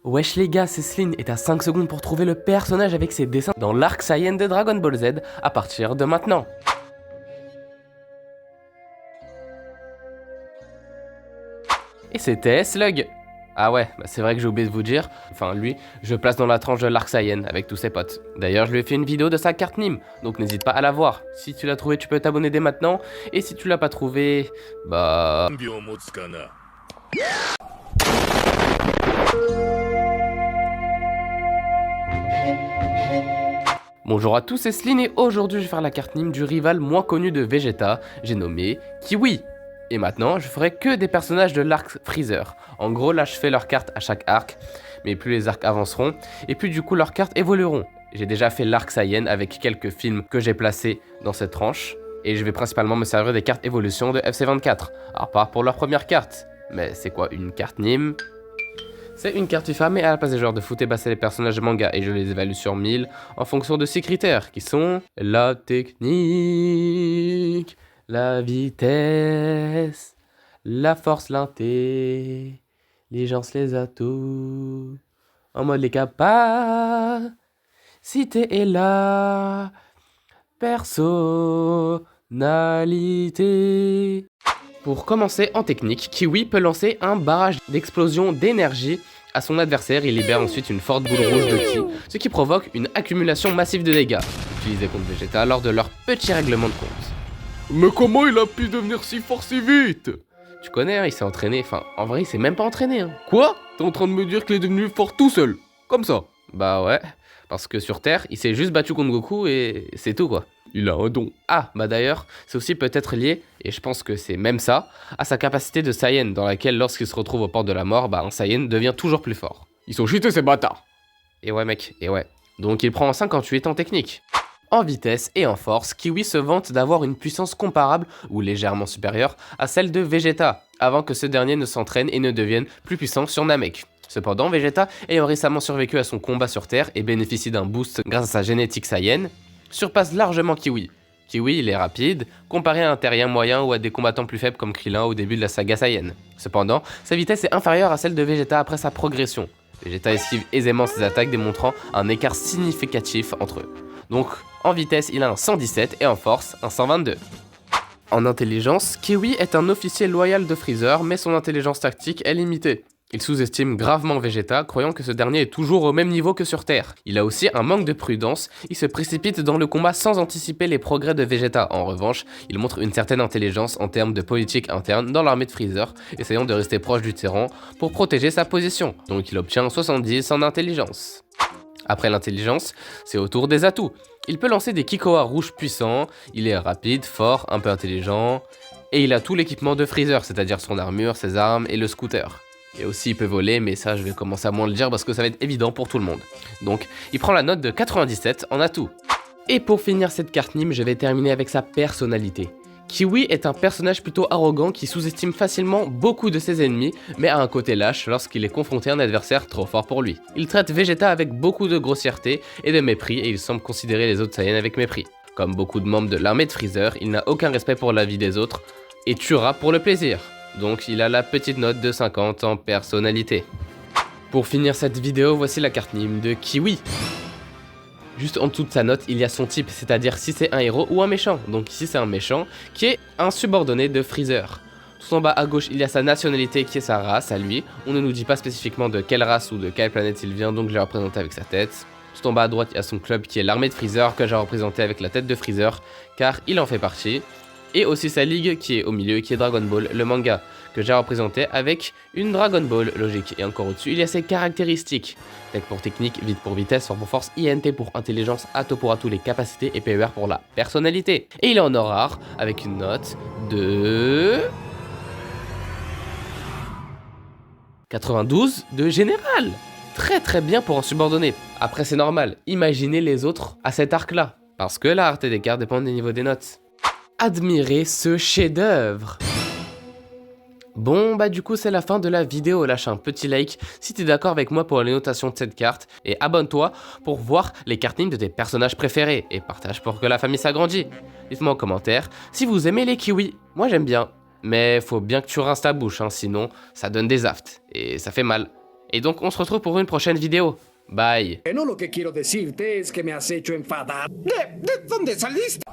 Wesh les gars, c'est Sline et t'as 5 secondes pour trouver le personnage avec ses dessins dans l'arc Saiyan de Dragon Ball Z à partir de maintenant. Et c'était Slug. Ah ouais, bah c'est vrai que j'ai oublié de vous dire, enfin lui, je place dans la tranche de l'arc Saiyan avec tous ses potes. D'ailleurs, je lui ai fait une vidéo de sa carte Nîmes, donc n'hésite pas à la voir. Si tu l'as trouvé, tu peux t'abonner dès maintenant, et si tu l'as pas trouvé, bah... Bonjour à tous, c'est Sline et aujourd'hui je vais faire la carte Nîmes du rival moins connu de Vegeta, j'ai nommé Kiwi. Et maintenant, je ferai que des personnages de l'arc Freezer. En gros, là je fais leurs cartes à chaque arc, mais plus les arcs avanceront, et plus du coup leurs cartes évolueront. J'ai déjà fait l'arc Saiyan avec quelques films que j'ai placés dans cette tranche, et je vais principalement me servir des cartes évolution de FC24. Alors pas pour leur première carte, mais c'est quoi une carte Nîmes? C'est une carte FIFA, mais à la place des joueurs de foot, et bah c'est les personnages de manga, et je les évalue sur 1000 en fonction de 6 critères, qui sont la technique, la vitesse, la force, l'intelligence, les atouts, en mode les capacité et la personnalité. Pour commencer en technique, Kiwi peut lancer un barrage d'explosion d'énergie à son adversaire. Il libère ensuite une forte boule rouge de ki, ce qui provoque une accumulation massive de dégâts, utilisés contre Vegeta lors de leur petit règlement de compte. Mais comment il a pu devenir si fort si vite? Tu connais, hein, il s'est entraîné, enfin en vrai il s'est même pas entraîné. Hein. Quoi? T'es en train de me dire qu'il est devenu fort tout seul? Comme ça? Bah ouais, parce que sur Terre, il s'est juste battu contre Goku et c'est tout quoi. Il a un don. Ah, bah d'ailleurs, c'est aussi peut-être lié, et je pense que c'est même ça, à sa capacité de Saiyan, dans laquelle lorsqu'il se retrouve aux portes de la mort, bah un Saiyan devient toujours plus fort. Ils sont cheatés ces bâtards. Et ouais mec, et ouais. Donc il prend 58 en technique. En vitesse et en force, Kiwi se vante d'avoir une puissance comparable, ou légèrement supérieure, à celle de Vegeta, avant que ce dernier ne s'entraîne et ne devienne plus puissant sur Namek. Cependant, Vegeta, ayant récemment survécu à son combat sur Terre et bénéficie d'un boost grâce à sa génétique Saiyan, surpasse largement Kiwi. Kiwi, il est rapide, comparé à un terrien moyen ou à des combattants plus faibles comme Krillin au début de la saga Saiyan. Cependant, sa vitesse est inférieure à celle de Vegeta après sa progression. Vegeta esquive aisément ses attaques, démontrant un écart significatif entre eux. Donc, en vitesse, il a un 117 et en force, un 122. En intelligence, Kiwi est un officier loyal de Freezer, mais son intelligence tactique est limitée. Il sous-estime gravement Vegeta, croyant que ce dernier est toujours au même niveau que sur Terre. Il a aussi un manque de prudence, il se précipite dans le combat sans anticiper les progrès de Vegeta. En revanche, il montre une certaine intelligence en termes de politique interne dans l'armée de Freezer, essayant de rester proche du tyran pour protéger sa position. Donc il obtient 70 en intelligence. Après l'intelligence, c'est au tour des atouts. Il peut lancer des Kikoa rouges puissants, il est rapide, fort, un peu intelligent, et il a tout l'équipement de Freezer, c'est-à-dire son armure, ses armes et le scooter. Et aussi il peut voler, mais ça je vais commencer à moins le dire parce que ça va être évident pour tout le monde. Donc il prend la note de 97 en atout. Et pour finir cette carte Nîmes, je vais terminer avec sa personnalité. Kiwi est un personnage plutôt arrogant qui sous-estime facilement beaucoup de ses ennemis, mais a un côté lâche lorsqu'il est confronté à un adversaire trop fort pour lui. Il traite Vegeta avec beaucoup de grossièreté et de mépris, et il semble considérer les autres Saiyans avec mépris. Comme beaucoup de membres de l'armée de Freezer, il n'a aucun respect pour la vie des autres, et tuera pour le plaisir. Donc il a la petite note de 50 en personnalité. Pour finir cette vidéo, voici la carte Nîmes de Kiwi. Juste en dessous de sa note, il y a son type, c'est-à-dire si c'est un héros ou un méchant. Donc ici c'est un méchant qui est un subordonné de Freezer. Tout en bas à gauche, il y a sa nationalité qui est sa race à lui. On ne nous dit pas spécifiquement de quelle race ou de quelle planète il vient, donc je l'ai représenté avec sa tête. Tout en bas à droite, il y a son club qui est l'armée de Freezer que j'ai représenté avec la tête de Freezer, car il en fait partie. Et aussi sa ligue qui est au milieu, qui est Dragon Ball, le manga, que j'ai représenté avec une Dragon Ball logique. Et encore au-dessus, il y a ses caractéristiques. Tech pour technique, vite pour vitesse, fort pour force, INT pour intelligence, Ato pour atout les capacités et PER pour la personnalité. Et il est en or rare avec une note de 92 de général. Très très bien pour un subordonné. Après c'est normal, imaginez les autres à cet arc-là. Parce que la rareté des cartes dépend des niveaux des notes. Admirez ce chef-d'œuvre. Bon bah du coup c'est la fin de la vidéo, lâche un petit like si t'es d'accord avec moi pour les notations de cette carte et abonne-toi pour voir les cartes Nîmes de tes personnages préférés et partage pour que la famille s'agrandisse. Dites-moi en commentaire si vous aimez les kiwis, moi j'aime bien, mais faut bien que tu rinces ta bouche hein, sinon ça donne des aftes et ça fait mal. Et donc on se retrouve pour une prochaine vidéo. Bye. Bueno, lo que quiero decirte es que me has hecho enfadar. ¿De dónde saliste?